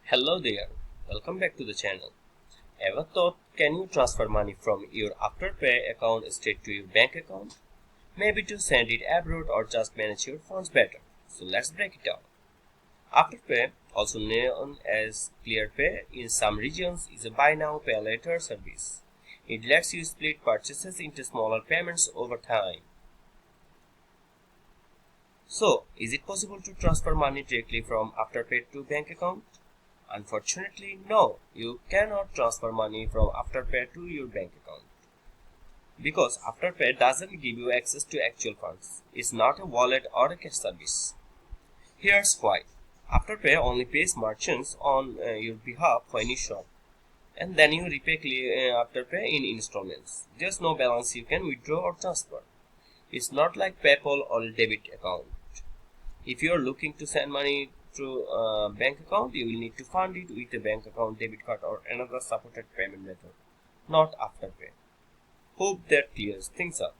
Hello there, welcome back to the channel. Ever thought, can you transfer money from your Afterpay account straight to your bank account? Maybe to send it abroad or just manage your funds better. So let's break it down. Afterpay, also known as ClearPay in some regions, is a buy now pay later service. It lets you split purchases into smaller payments over time. So, is it possible to transfer money directly from Afterpay to bank account? Unfortunately, no, you cannot transfer money from Afterpay to your bank account because Afterpay doesn't give you access to actual funds. It's not a wallet or a cash service. Here's why. Afterpay only pays merchants on your behalf when you shop, and then you repay Afterpay in installments. There's no balance you can withdraw or transfer. It's not like PayPal or a debit account. If you are looking to send money through a bank account, you will need to fund it with a bank account, debit card, or another supported payment method, not Afterpay. Hope that clears things up.